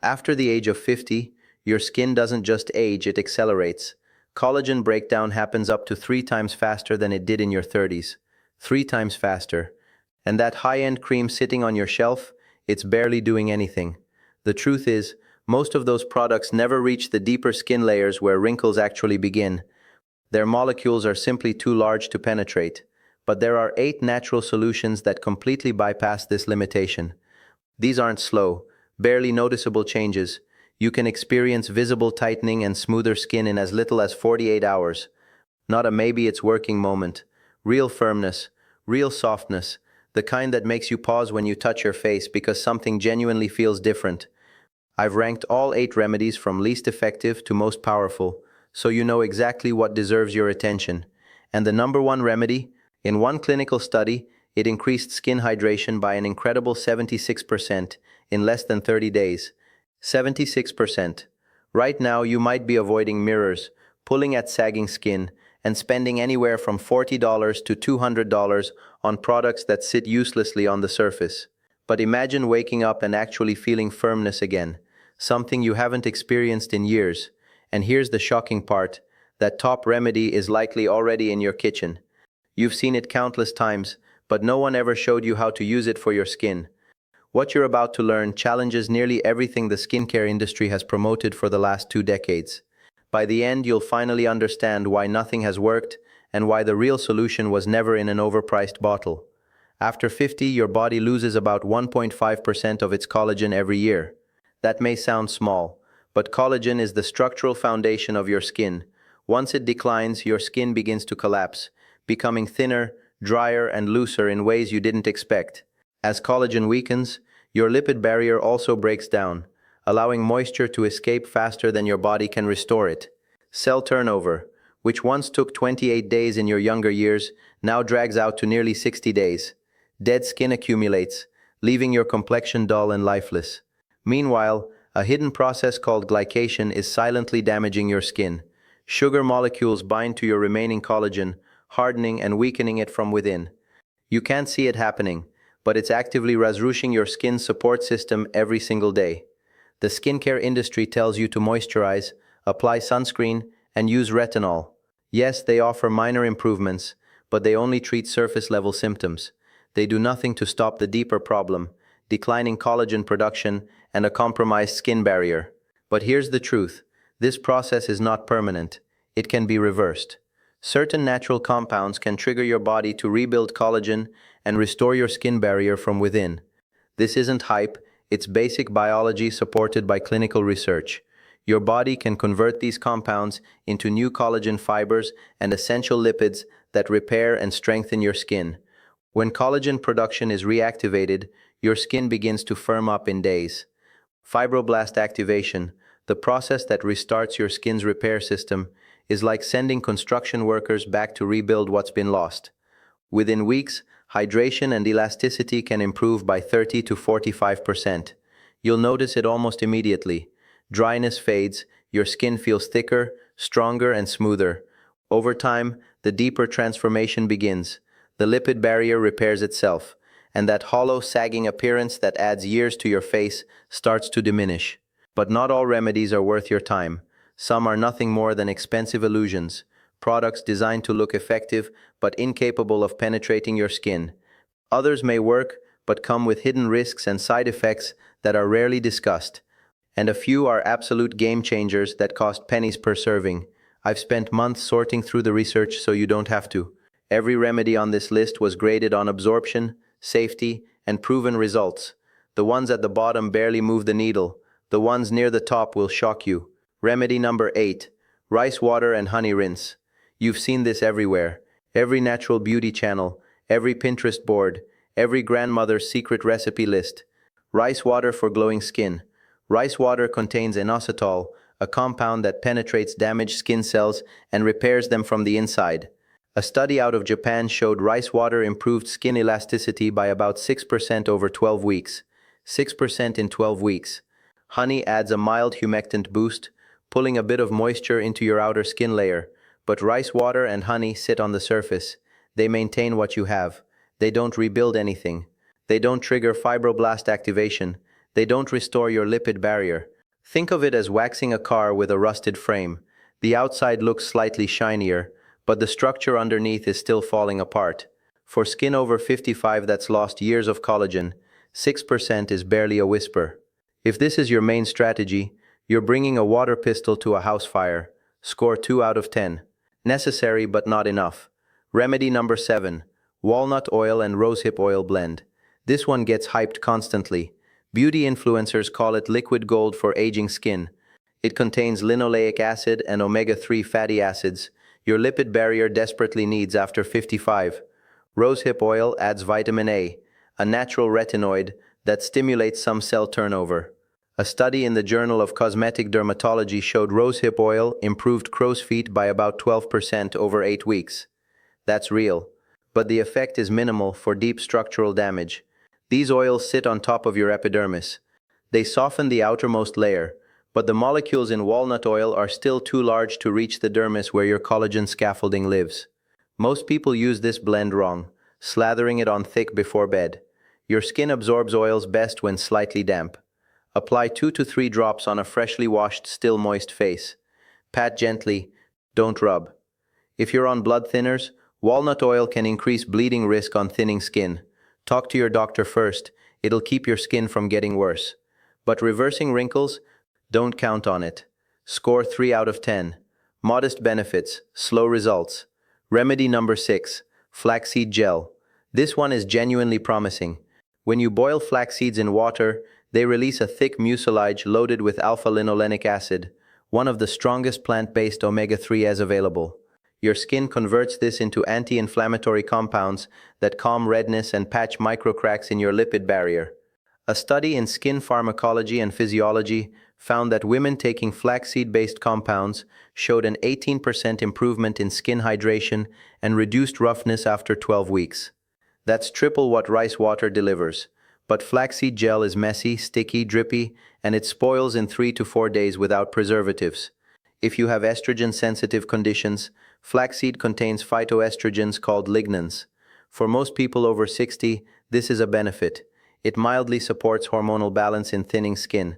After the age of 50, your skin doesn't just age, it accelerates. Collagen breakdown happens up to 3 times faster than it did in your 30s. 3 times faster. And that high-end cream sitting on your shelf, it's barely doing anything. The truth is, most of those products never reach the deeper skin layers where wrinkles actually begin. Their molecules are simply too large to penetrate. But there are 8 natural solutions that completely bypass this limitation. These aren't slow, barely noticeable changes. You can experience visible tightening and smoother skin in as little as 48 hours. Not a maybe it's working moment. Real firmness, real softness, the kind that makes you pause when you touch your face because something genuinely feels different. I've ranked all 8 remedies from least effective to most powerful, so you know exactly what deserves your attention. And the number one remedy? In one clinical study, it increased skin hydration by an incredible 76% in less than 30 days. 76%. Right now, you might be avoiding mirrors, pulling at sagging skin, and spending anywhere from $40 to $200 on products that sit uselessly on the surface. But imagine waking up and actually feeling firmness again, something you haven't experienced in years. And here's the shocking part, that top remedy is likely already in your kitchen. You've seen it countless times, but no one ever showed you how to use it for your skin. What you're about to learn challenges nearly everything the skincare industry has promoted for the last 2 decades. By the end, you'll finally understand why nothing has worked and why the real solution was never in an overpriced bottle. After 50, your body loses about 1.5% of its collagen every year. That may sound small, but collagen is the structural foundation of your skin. Once it declines, your skin begins to collapse, becoming thinner, drier, and looser in ways you didn't expect. As collagen weakens, your lipid barrier also breaks down, allowing moisture to escape faster than your body can restore it. Cell turnover, which once took 28 days in your younger years, now drags out to nearly 60 days. Dead skin accumulates, leaving your complexion dull and lifeless. Meanwhile, a hidden process called glycation is silently damaging your skin. Sugar molecules bind to your remaining collagen, hardening and weakening it from within. You can't see it happening, but it's actively razrushing your skin's support system every single day. The skincare industry tells you to moisturize, apply sunscreen, and use retinol. Yes, they offer minor improvements, but they only treat surface-level symptoms. They do nothing to stop the deeper problem, declining collagen production and a compromised skin barrier. But here's the truth. This process is not permanent. It can be reversed. Certain natural compounds can trigger your body to rebuild collagen and restore your skin barrier from within. This isn't hype, it's basic biology supported by clinical research. Your body can convert these compounds into new collagen fibers and essential lipids that repair and strengthen your skin. When collagen production is reactivated, your skin begins to firm up in days. Fibroblast activation, the process that restarts your skin's repair system, is like sending construction workers back to rebuild what's been lost. Within weeks, hydration and elasticity can improve by 30 to 45%. You'll notice it almost immediately. Dryness fades, your skin feels thicker, stronger, and smoother. Over time, the deeper transformation begins. The lipid barrier repairs itself, and that hollow, sagging appearance that adds years to your face starts to diminish. But not all remedies are worth your time. Some are nothing more than expensive illusions, products designed to look effective but incapable of penetrating your skin. Others may work, but come with hidden risks and side effects that are rarely discussed. And a few are absolute game changers that cost pennies per serving. I've spent months sorting through the research so you don't have to. Every remedy on this list was graded on absorption, safety, and proven results. The ones at the bottom barely move the needle. The ones near the top will shock you. Remedy number 8. Rice water and honey rinse. You've seen this everywhere. Every natural beauty channel, every Pinterest board, every grandmother's secret recipe list. Rice water for glowing skin. Rice water contains inositol, a compound that penetrates damaged skin cells and repairs them from the inside. A study out of Japan showed rice water improved skin elasticity by about 6% over 12 weeks. 6% in 12 weeks. Honey adds a mild humectant boost, pulling a bit of moisture into your outer skin layer. But rice water and honey sit on the surface. They maintain what you have. They don't rebuild anything. They don't trigger fibroblast activation. They don't restore your lipid barrier. Think of it as waxing a car with a rusted frame. The outside looks slightly shinier, but the structure underneath is still falling apart. For skin over 55 that's lost years of collagen, 6% is barely a whisper. If this is your main strategy, you're bringing a water pistol to a house fire. Score 2 out of 10. Necessary but not enough. Remedy number 7. Walnut oil and rosehip oil blend. This one gets hyped constantly. Beauty influencers call it liquid gold for aging skin. It contains linoleic acid and omega-3 fatty acids your lipid barrier desperately needs after 55. Rosehip oil adds vitamin a natural retinoid that stimulates some cell turnover. A study in the Journal of Cosmetic Dermatology showed rosehip oil improved crow's feet by about 12% over 8 weeks. That's real. But the effect is minimal for deep structural damage. These oils sit on top of your epidermis. They soften the outermost layer, but the molecules in walnut oil are still too large to reach the dermis where your collagen scaffolding lives. Most people use this blend wrong, slathering it on thick before bed. Your skin absorbs oils best when slightly damp. Apply 2 to 3 drops on a freshly washed, still moist face. Pat gently, don't rub. If you're on blood thinners, walnut oil can increase bleeding risk on thinning skin. Talk to your doctor first, it'll keep your skin from getting worse. But reversing wrinkles? Don't count on it. Score 3 out of 10. Modest benefits, slow results. Remedy number 6. Flaxseed gel. This one is genuinely promising. When you boil flax seeds in water, they release a thick mucilage loaded with alpha-linolenic acid, one of the strongest plant-based omega-3s available. Your skin converts this into anti-inflammatory compounds that calm redness and patch microcracks in your lipid barrier. A study in Skin Pharmacology and Physiology found that women taking flaxseed-based compounds showed an 18% improvement in skin hydration and reduced roughness after 12 weeks. That's triple what rice water delivers. But flaxseed gel is messy, sticky, drippy, and it spoils in 3 to 4 days without preservatives. If you have estrogen-sensitive conditions, flaxseed contains phytoestrogens called lignans. For most people over 60, this is a benefit. It mildly supports hormonal balance in thinning skin.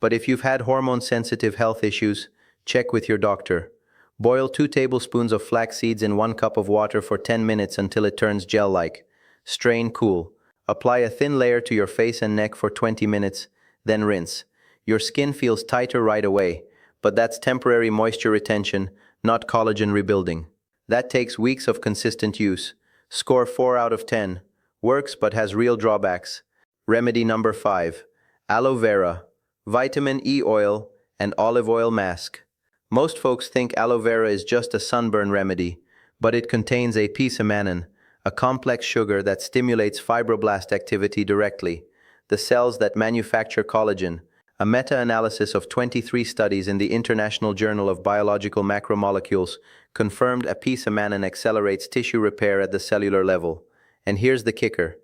But if you've had hormone-sensitive health issues, check with your doctor. Boil 2 tablespoons of flax seeds in 1 cup of water for 10 minutes until it turns gel-like. Strain cool. Apply a thin layer to your face and neck for 20 minutes, then rinse. Your skin feels tighter right away, but that's temporary moisture retention, not collagen rebuilding. That takes weeks of consistent use. Score 4 out of 10. Works but has real drawbacks. Remedy number 5. Aloe vera, vitamin E oil, and olive oil mask. Most folks think aloe vera is just a sunburn remedy, but it contains apis-amanin, a complex sugar that stimulates fibroblast activity directly, the cells that manufacture collagen. A meta-analysis of 23 studies in the International Journal of Biological Macromolecules confirmed apis-amanin accelerates tissue repair at the cellular level. And here's the kicker.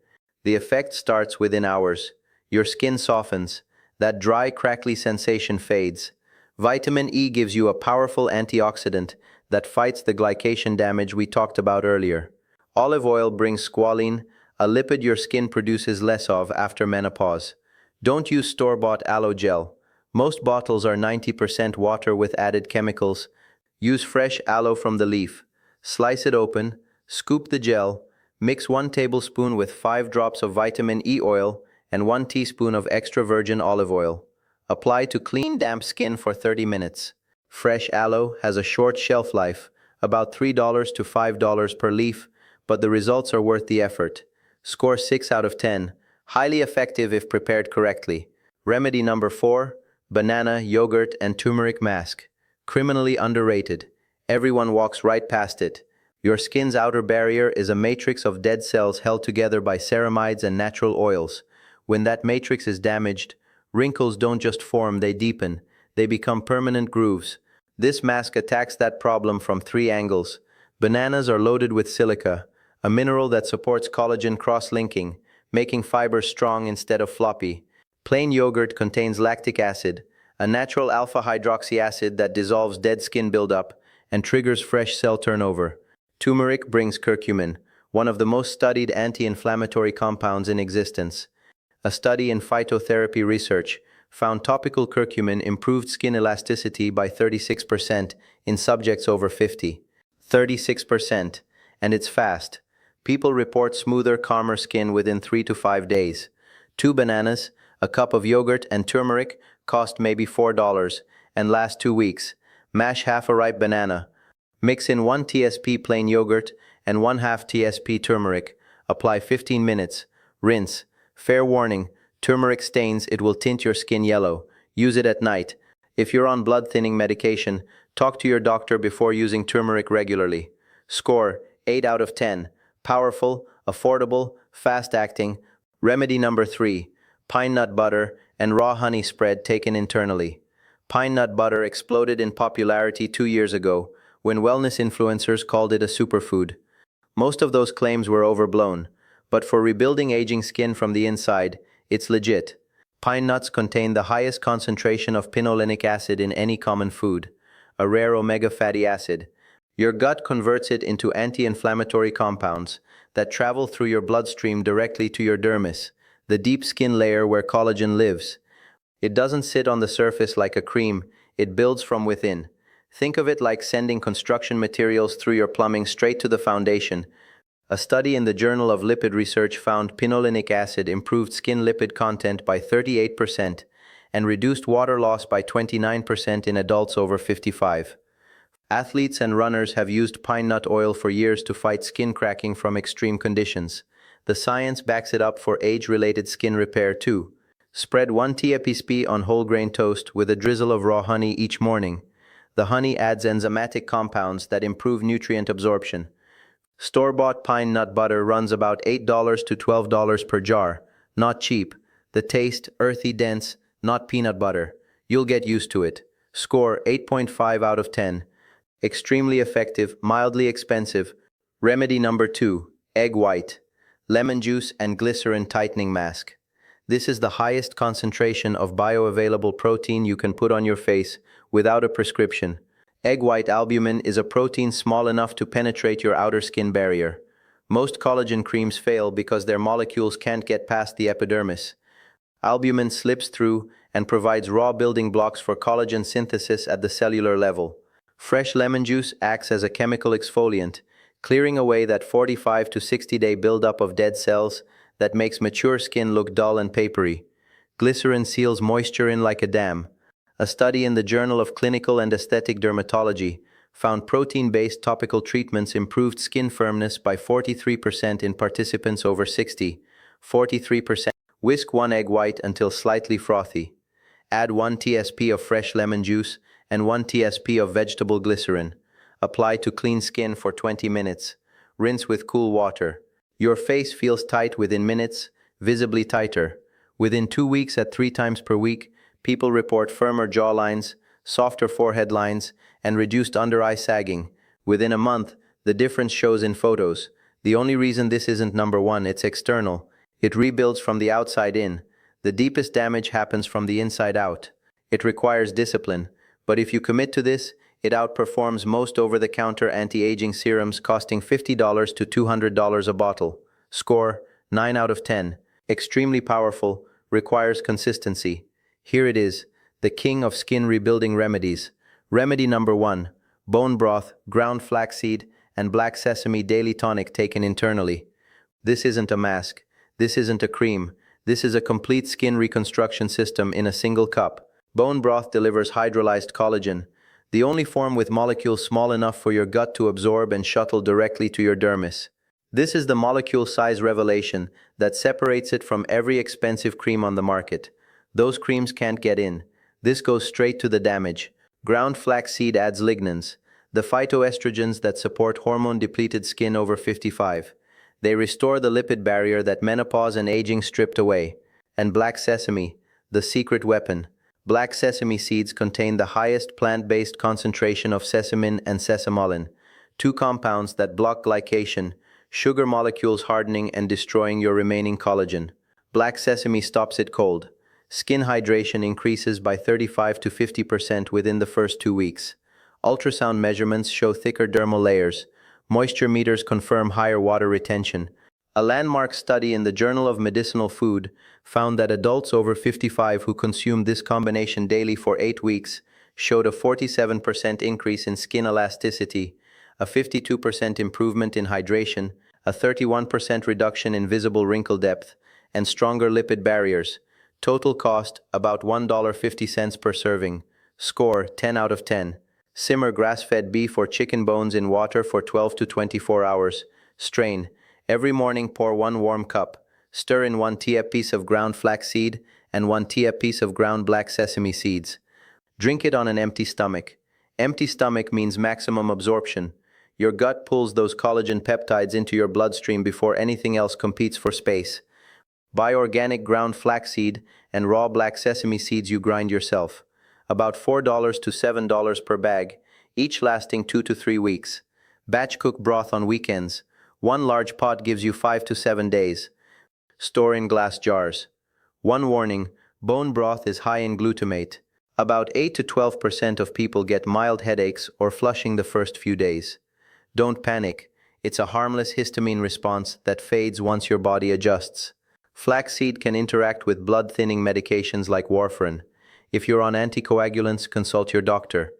The effect starts within hours. Your skin softens. That dry, crackly sensation fades. Vitamin E gives you a powerful antioxidant that fights the glycation damage we talked about earlier. Olive oil brings squalene, a lipid your skin produces less of after menopause. Don't use store-bought aloe gel. Most bottles are 90% water with added chemicals. Use fresh aloe from the leaf. Slice it open, scoop the gel, mix 1 tablespoon with 5 drops of vitamin E oil and 1 teaspoon of extra virgin olive oil. Apply to clean, damp skin for 30 minutes. Fresh aloe has a short shelf life, about $3 to $5 per leaf, but the results are worth the effort. Score 6 out of 10. Highly effective if prepared correctly. Remedy number 4. Banana, yogurt, and turmeric mask. Criminally underrated. Everyone walks right past it. Your skin's outer barrier is a matrix of dead cells held together by ceramides and natural oils. When that matrix is damaged, wrinkles don't just form, they deepen. They become permanent grooves. This mask attacks that problem from 3 angles. Bananas are loaded with silica, a mineral that supports collagen cross-linking, making fibers strong instead of floppy. Plain yogurt contains lactic acid, a natural alpha-hydroxy acid that dissolves dead skin buildup and triggers fresh cell turnover. Turmeric brings curcumin, one of the most studied anti-inflammatory compounds in existence. A study in phytotherapy research found topical curcumin improved skin elasticity by 36% in subjects over 50. 36%, and it's fast. People report smoother, calmer skin within 3 to 5 days. 2 bananas, a cup of yogurt, and turmeric cost maybe $4 and last 2 weeks. Mash half a ripe banana. Mix in 1 tsp plain yogurt and 1/2 tsp turmeric. Apply 15 minutes. Rinse. Fair warning, turmeric stains, it will tint your skin yellow. Use it at night. If you're on blood thinning medication, talk to your doctor before using turmeric regularly. Score 8 out of 10. Powerful, affordable, fast-acting. Remedy number 3. Pine nut butter and raw honey spread taken internally. Pine nut butter exploded in popularity 2 years ago when wellness influencers called it a superfood. Most of those claims were overblown, but for rebuilding aging skin from the inside, it's legit. Pine nuts contain the highest concentration of pinolenic acid in any common food, a rare omega fatty acid. Your gut converts it into anti-inflammatory compounds that travel through your bloodstream directly to your dermis, the deep skin layer where collagen lives. It doesn't sit on the surface like a cream, it builds from within. Think of it like sending construction materials through your plumbing straight to the foundation. A study in the Journal of Lipid Research found pinolenic acid improved skin lipid content by 38% and reduced water loss by 29% in adults over 55. Athletes and runners have used pine nut oil for years to fight skin cracking from extreme conditions. The science backs it up for age-related skin repair too. Spread 1 teaspoon on whole grain toast with a drizzle of raw honey each morning. The honey adds enzymatic compounds that improve nutrient absorption. Store-bought pine nut butter runs about $8 to $12 per jar. Not cheap. The taste, earthy, dense, not peanut butter. You'll get used to it. Score 8.5 out of 10. Extremely effective, mildly expensive. Remedy number 2. Egg white. Lemon juice and glycerin tightening mask. This is the highest concentration of bioavailable protein you can put on your face without a prescription. Egg white albumin is a protein small enough to penetrate your outer skin barrier. Most collagen creams fail because their molecules can't get past the epidermis. Albumin slips through and provides raw building blocks for collagen synthesis at the cellular level. Fresh lemon juice acts as a chemical exfoliant, clearing away that 45 to 60-day buildup of dead cells that makes mature skin look dull and papery. Glycerin seals moisture in like a dam. A study in the Journal of Clinical and Aesthetic Dermatology found protein-based topical treatments improved skin firmness by 43% in participants over 60. 43%. Whisk 1 egg white until slightly frothy. Add 1 tsp of fresh lemon juice and 1 tsp of vegetable glycerin. Apply to clean skin for 20 minutes. Rinse with cool water. Your face feels tight within minutes, visibly tighter. Within 2 weeks at 3 times per week, people report firmer jawlines, softer forehead lines, and reduced under-eye sagging. Within a month, the difference shows in photos. The only reason this isn't number 1, it's external. It rebuilds from the outside in. The deepest damage happens from the inside out. It requires discipline, but if you commit to this, it outperforms most over-the-counter anti-aging serums costing $50 to $200 a bottle. Score 9 out of 10. Extremely powerful, requires consistency. Here it is, the king of skin rebuilding remedies. Remedy number 1, bone broth, ground flaxseed, and black sesame daily tonic taken internally. This isn't a mask. This isn't a cream. This is a complete skin reconstruction system in a single cup. Bone broth delivers hydrolyzed collagen, the only form with molecules small enough for your gut to absorb and shuttle directly to your dermis. This is the molecule size revelation that separates it from every expensive cream on the market. Those creams can't get in. This goes straight to the damage. Ground flaxseed adds lignans, the phytoestrogens that support hormone-depleted skin over 55. They restore the lipid barrier that menopause and aging stripped away. And black sesame, the secret weapon. Black sesame seeds contain the highest plant-based concentration of sesamin and sesamolin, 2 compounds that block glycation, sugar molecules hardening and destroying your remaining collagen. Black sesame stops it cold. Skin hydration increases by 35 to 50% within the first 2 weeks. Ultrasound measurements show thicker dermal layers. Moisture meters confirm higher water retention. A landmark study in the Journal of Medicinal Food found that adults over 55 who consumed this combination daily for 8 weeks showed a 47% increase in skin elasticity, a 52% improvement in hydration, a 31% reduction in visible wrinkle depth, and stronger lipid barriers. Total cost about $1.50 per serving. Score 10 out of 10. Simmer grass-fed beef or chicken bones in water for 12 to 24 hours. Strain. Every morning pour 1 warm cup. Stir in 1 teapiece of ground flaxseed and 1 teapiece of ground black sesame seeds. Drink it on an empty stomach. Empty stomach means maximum absorption. Your gut pulls those collagen peptides into your bloodstream before anything else competes for space. Buy organic ground flaxseed and raw black sesame seeds you grind yourself. About $4 to $7 per bag, each lasting 2 to 3 weeks. Batch cook broth on weekends. 1 large pot gives you 5 to 7 days. Store in glass jars. One warning, bone broth is high in glutamate. About 8 to 12% of people get mild headaches or flushing the first few days. Don't panic. It's a harmless histamine response that fades once your body adjusts. Flaxseed can interact with blood-thinning medications like warfarin. If you're on anticoagulants, consult your doctor.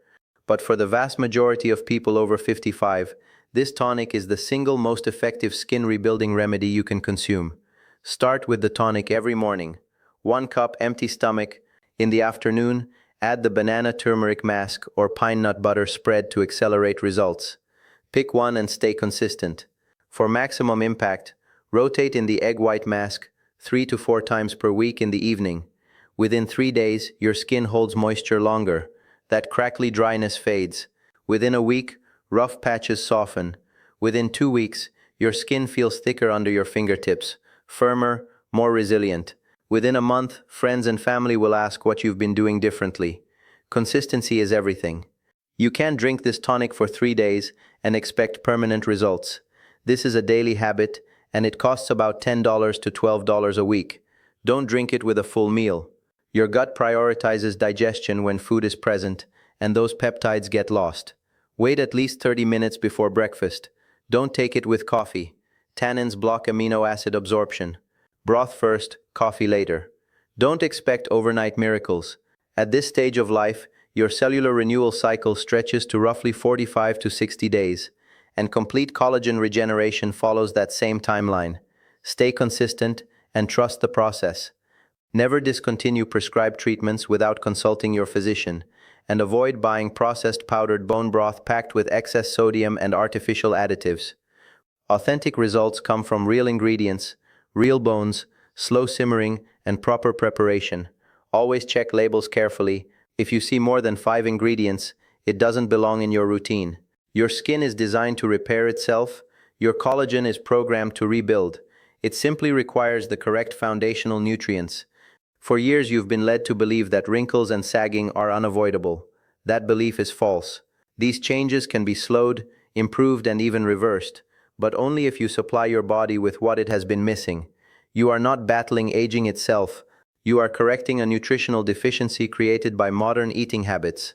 But for the vast majority of people over 55, this tonic is the single most effective skin rebuilding remedy you can consume. Start with the tonic every morning. 1 cup empty stomach. In the afternoon, add the banana turmeric mask or pine nut butter spread to accelerate results. Pick one and stay consistent. For maximum impact, rotate in the egg white mask 3 to 4 times per week in the evening. Within 3 days, your skin holds moisture longer. That crackly dryness fades. Within a week, rough patches soften. Within 2 weeks, your skin feels thicker under your fingertips, firmer, more resilient. Within a month, friends and family will ask what you've been doing differently. Consistency is everything. You can't drink this tonic for 3 days and expect permanent results. This is a daily habit, and it costs about $10 to $12 a week. Don't drink it with a full meal. Your gut prioritizes digestion when food is present, and those peptides get lost. Wait at least 30 minutes before breakfast. Don't take it with coffee. Tannins block amino acid absorption. Broth first, coffee later. Don't expect overnight miracles. At this stage of life, your cellular renewal cycle stretches to roughly 45 to 60 days, and complete collagen regeneration follows that same timeline. Stay consistent and trust the process. Never discontinue prescribed treatments without consulting your physician, and avoid buying processed powdered bone broth packed with excess sodium and artificial additives. Authentic results come from real ingredients, real bones, slow simmering, and proper preparation. Always check labels carefully. If you see more than 5 ingredients, it doesn't belong in your routine. Your skin is designed to repair itself. Your collagen is programmed to rebuild. It simply requires the correct foundational nutrients. For years you've been led to believe that wrinkles and sagging are unavoidable. That belief is false. These changes can be slowed, improved, and even reversed, but only if you supply your body with what it has been missing. You are not battling aging itself. You are correcting a nutritional deficiency created by modern eating habits.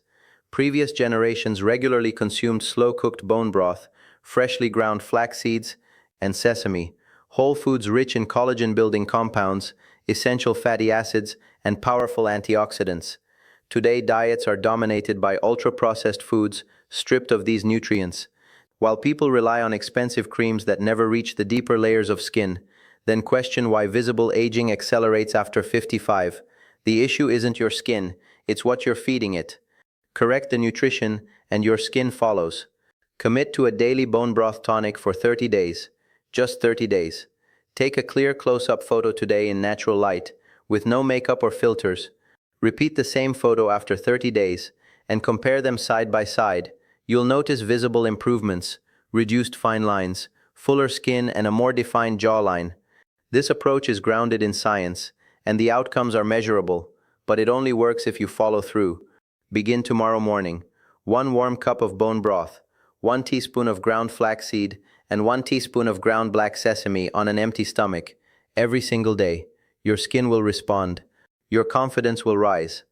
Previous generations regularly consumed slow-cooked bone broth, freshly ground flax seeds, and sesame, whole foods rich in collagen-building compounds, essential fatty acids, and powerful antioxidants. Today, diets are dominated by ultra-processed foods stripped of these nutrients. While people rely on expensive creams that never reach the deeper layers of skin, then question why visible aging accelerates after 55. The issue isn't your skin, it's what you're feeding it. Correct the nutrition, and your skin follows. Commit to a daily bone broth tonic for 30 days. Just 30 days. Take a clear close-up photo today in natural light, with no makeup or filters. Repeat the same photo after 30 days, and compare them side by side. You'll notice visible improvements, reduced fine lines, fuller skin, and a more defined jawline. This approach is grounded in science, and the outcomes are measurable, but it only works if you follow through. Begin tomorrow morning. 1 warm cup of bone broth, 1 teaspoon of ground flaxseed, and 1 teaspoon of ground black sesame on an empty stomach. Every single day, your skin will respond. Your confidence will rise.